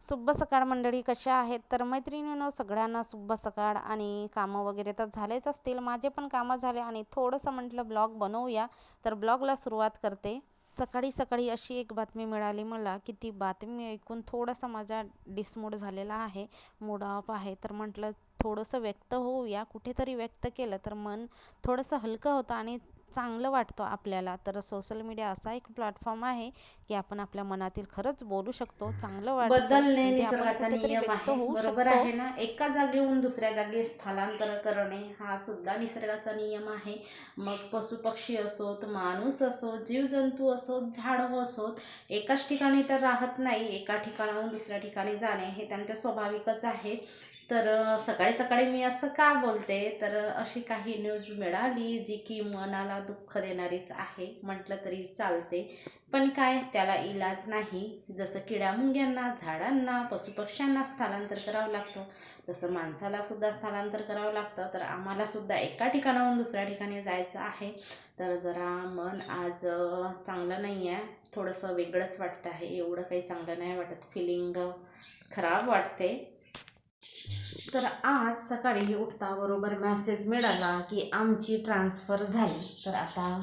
शुभ सकाळ मंडळी, कशा आहेत? तर मैत्रिणींनो, सगळ्यांना शुभ सकाळ. आणि कामं वगैरे तर झालेच असतील, माझे पण कामं झाले आणि थोडंसं म्हटलं ब्लॉग बनवूया, तर ब्लॉगला सुरुवात करते. सकाळी सकाळी अशी एक बातमी मिळाली मला की ती बातमी ऐकून थोडासा माझा डिसमूड झालेला आहे, मूड ऑफ आहे. तर म्हटलं थोडंसं व्यक्त होऊया, कुठेतरी व्यक्त केलं तर मन थोडंसं हलकं होतं आणि चांगलं वाटतं आपल्याला. तर सोशल मीडिया असा एक प्लॅटफॉर्म आहे की आपण आपल्या मनातील खरंच बोलू शकतो, चांगलं वाटतं, बदलणे म्हणजे आपण निसर्गाचा कुठेतरी नियम व्यक्त आहे, होऊ बरोबर शकतो. आहे ना. एका जागेहून दुसऱ्या जागी स्थलांतर करणे हा सुद्धा निसर्गाचा नियम आहे. मग पशुपक्षी असोत, माणूस असोत, जीवजंतू असोत, झाडं असोत, एकाच ठिकाणी तर राहत नाही. एका ठिकाणाहून दुसऱ्या ठिकाणी जाणे हे त्यांच्या स्वाभाविकच आहे. तर सकाळी सकाळी मी असं का बोलते, तर अशी काही न्यूज मिळाली जी की मनाला दुःख देणारीच आहे म्हटलं तरी चालते. पण काय, त्याला इलाज नाही. जसं किड्यामुंग्यांना, झाडांना, पशुपक्ष्यांना स्थलांतर करावं लागतं, तसं माणसाला सुद्धा स्थलांतर करावं लागतं. तर आम्हाला सुद्धा एका ठिकाणाहून दुसऱ्या ठिकाणी जायचं आहे. तर जरा मन आज चांगलं नाही आहे, थोडंसं वेगळंच वाटतं आहे. एवढं काही चांगलं नाही वाटत, फिलिंग खराब वाटते. तर आज सकाळी उठता बरोबर मेसेज मिळाला की आमची ट्रान्सफर झाली. तर आता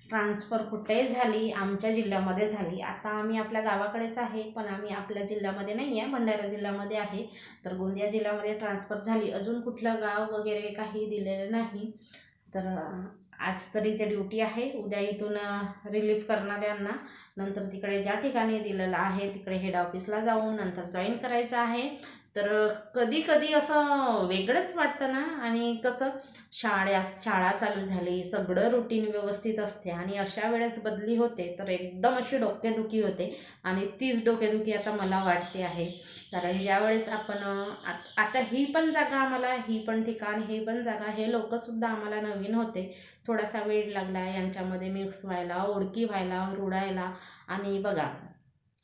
ट्रान्सफर कुठे झाली? आमच्या जिल्ह्यामध्ये झाली. आता आम्ही आपल्या गावाकडेच आहे, पण आम्ही आपल्या जिल्ह्यामध्ये नाही आहे, भंडारा जिल्ह्यामध्ये आहे. तर गोंदिया जिल्ह्यामध्ये ट्रान्सफर झाली. अजून कुठलं गाव वगैरे काही दिलेलं नाही. तर आज तरी इथे ड्युटी आहे, उद्या इथून रिलीफ करणाऱ्यांना नंतर तिकडे ज्या ठिकाणी दिलेलं आहे तिकडे हेड ऑफिसला जाऊन नंतर जॉईन करायचं आहे. तर कधी कधी असं वेगळंच वाटतं ना. आणि कसं, शाळा चालू झाली, सगळं रुटीन व्यवस्थित असते आणि अशा वेळेस बदली होते तर एकदम अशी डोकेदुखी होते. आणि तीच डोकेदुखी आता मला वाटते आहे. कारण ज्यावेळेस आपण आता ही पण जागा आम्हाला, ही पण ठिकाण, ही पण जागा, हे लोकंसुद्धा आम्हाला नवीन होते. थोडासा वेळ लागला यांच्यामध्ये मिक्स व्हायला, ओळखी व्हायला, रुळायला. आणि बघा,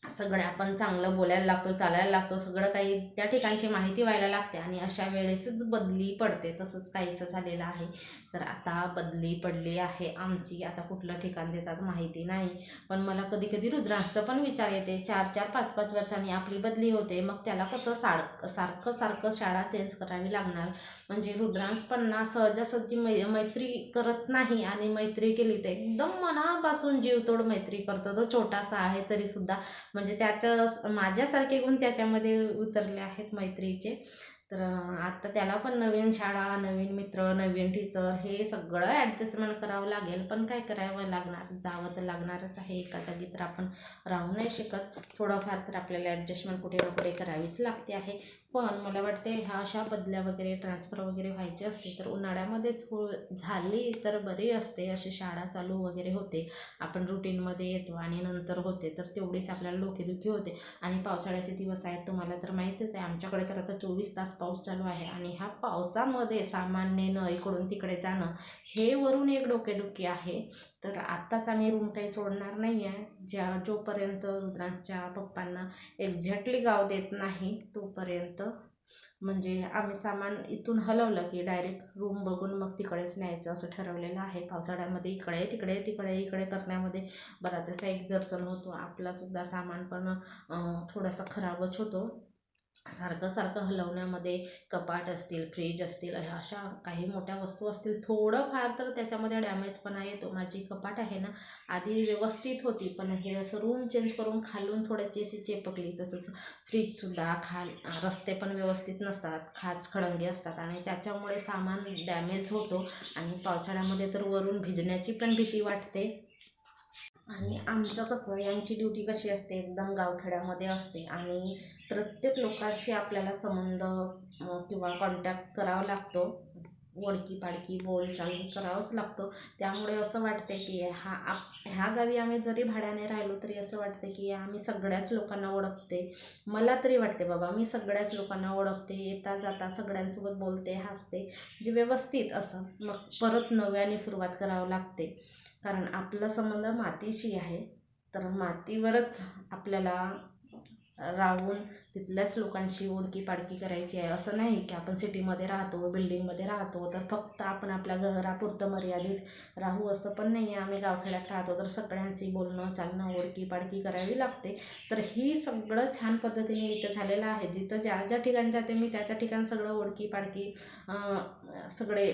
सगळं आपण चांगलं बोलायला लागतो, चालायला लागतो, सगळं काही त्या ठिकाणची माहिती व्हायला लागते आणि अशा वेळेसच बदली पडते. तसंच काहीसं झालेलं आहे. तर आता बदली पडली आहे आमची. आता कुठलं ठिकाण देतात माहिती नाही. पण मला कधी कधी रुद्रांचं पण विचार येते, 4-4, 5-5 वर्षांनी आपली बदली होते, मग त्याला कसं सारखं सारखं शाळा चेंज करावी लागणार? म्हणजे रुद्रांश पण ना सहजासहजी मैत्री करत नाही. आणि मैत्री केली तर एकदम मनापासून जीवतोड मैत्री करतो. तो छोटासा आहे तरीसुद्धा, म्हणजे त्याचं माझ्यासारखे गुण त्याच्यामध्ये उतरले आहेत मैत्रीचे. तर आता त्याला पण नवीन शाळा, नवीन मित्र, नवीन टीचर, हे सगळं ॲडजस्टमेंट करावं लागेल. पण काय करावं लागणार, जावं तर लागणारच आहे. एका जागी तर आपण राहू नाही शकत. थोडंफार तर आपल्याला ॲडजस्टमेंट कुठे ना कुठे करावीच लागते आहे. पण मला वाटते ह्या अशा बदल्या वगैरे, ट्रान्सफर वगैरे व्हायचे असते तर उन्हाळ्यामध्येच झाली तर बरी असते. अशी शाळा चालू वगैरे होते, आपण रुटीनमध्ये येतो आणि नंतर होते, तर तेवढीच आपल्याला डोकेदुखी होते. आणि पावसाळ्याचे दिवस आहेत, तुम्हाला तर माहितीच आहे, आमच्याकडे तर आता 24 तास पाऊस चालू आहे. आणि ह्या पावसामध्ये सामान्यानं इकडून तिकडे जाणं हे वरून एक डोकेदुखी आहे. तर आत्ताच आम्ही रूम काही सोडणार नाही आहे, जोपर्यंत रुद्रांच्या पप्पांना एक्झॅक्टली गाव देत नाही तोपर्यंत. म्हणजे आम्ही सामान इथून हलवलं की डायरेक्ट रूम बघून मग तिकडेच न्यायचं असं ठरवलेलं आहे. पावसाळ्यामध्ये इकडे तिकडे तिकडे इकडे करण्यामध्ये बराच असा एक्झर्सन होतो. आपलासुद्धा सामान पण थोडासा खराबच होतो सारखं सारखं हलवण्यामध्ये. कपाट असतील, फ्रीज असतील, अशा काही मोठ्या वस्तू असतील, थोडंफार तर त्याच्यामध्ये डॅमेजपणा येतो. माझी कपाट आहे ना, आधी व्यवस्थित होती, पण हे असं रूम चेंज करून खालून थोडीशी अशी चेपकली. तसंच फ्रीजसुद्धा रस्ते पण व्यवस्थित नसतात, खडंगे असतात आणि त्याच्यामुळे सामान डॅमेज होतो. आणि पावसाळ्यामध्ये तर वरून भिजण्याची पण भीती वाटते. आणि आमचं कसं, यांची ड्युटी कशी असते, एकदम गावखेड्यामध्ये असते आणि प्रत्येक लोकांशी आपल्याला संबंध किंवा कॉन्टॅक्ट करावा लागतो. ओळखी पाळखी बोलचाल हे करावंच लागतं. त्यामुळे असं वाटते की ह्या गावी आम्ही जरी भाड्याने राहिलो तरी असं वाटते की आम्ही सगळ्याच लोकांना ओळखते. मला तरी वाटते बाबा, मी सगळ्याच लोकांना ओळखते, येता जाता सगळ्यांसोबत बोलते, हसते, म्हणजे व्यवस्थित असं. मग परत नव्याने सुरुवात करावं लागते, कारण आपला संबंध मातीशी आहे. तर मातीवरच आपल्याला राहून तिथल्याच लोकांशी ओळखी पाडकी करायची आहे. असं नाही की आपण सिटीमध्ये राहतो, बिल्डिंगमध्ये राहतो तर फक्त आपण आपल्या घरापुरतं मर्यादित राहू, असं पण नाही आहे. आम्ही गावखेड्यात राहतो तर सगळ्यांशी बोलणं चालणं ओळखी पाडकी करावी लागते. तर ही सगळं छान पद्धतीने इथं झालेलं आहे. जिथं ज्या ज्या ठिकाणी जाते मी त्या त्या ठिकाणी सगळं ओळखी पाडकी सगळे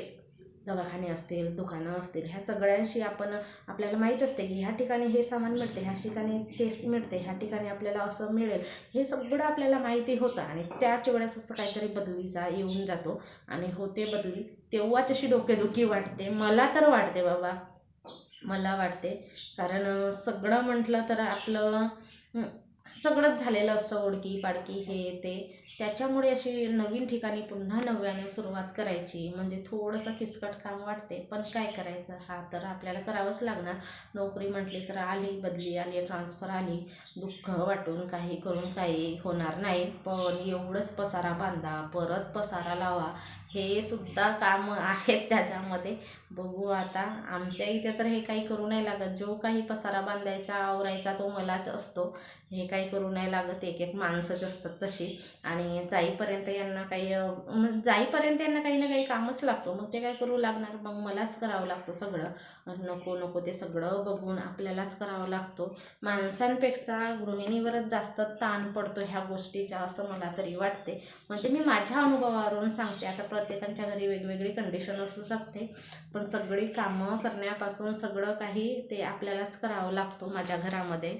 दवाखाने असतील, दुकानं असतील, ह्या सगळ्यांशी आपल्याला माहीत असते की ह्या ठिकाणी हे सामान मिळते, ह्या ठिकाणी तेच मिळते, ह्या ठिकाणी आपल्याला असं मिळेल, हे सगळं आपल्याला माहिती होतं. आणि त्याच वेळेस असं काहीतरी बदलीचा येऊन जातो आणि होते बदली, तेव्हाच अशी डोकेदुखी वाटते. मला तर वाटते बाबा, मला वाटते. कारण सगळं म्हटलं तर आपलं सगळंच झालेलं असतं, ओळखी पाडकी हे ते. त्याच्यामुळे अशी नवीन ठिकाणी पुन्हा नव्याने सुरुवात करायची म्हणजे थोडंसं किचकट काम वाटते, पण काय करायचं, हा तर आपल्याला करावंच लागणार. नोकरी म्हटली तर आली, बदली आली, ट्रान्सफर आली, दुःख वाटून काही करून काही होणार नाही. पण एवढंच पसारा बांधा, परत पसारा लावा, हे सुद्धा काम आहेत त्याच्यामध्ये. बघू आता, आमच्या इथे तर हे काही करू नाही लागत. जो काही पसारा बांधायचा आवरायचा तो मलाच असतो. हे काही करू नाही लागत, एक एक माणसंच असतात तशी. आणि जाईपर्यंत यांना काही काही ना काही कामच लागतो. मग ते काय करू लागणार, मग मलाच करावं लागतं सगळं. नको नको ते सगळं बघून आपल्यालाच करावं लागतो. माणसांपेक्षा गृहिणीवरच जास्त ताण पडतो ह्या गोष्टीचा, असं मला तरी वाटते. म्हणजे मी माझ्या अनुभवावरून सांगते. आता प्रत्येकाच्या घरी वेगवेगळी कंडिशन असू शकते, पण सगळी कामं करण्यापासून सगळं काही ते आपल्यालाच करावं लागतं माझ्या घरामध्ये.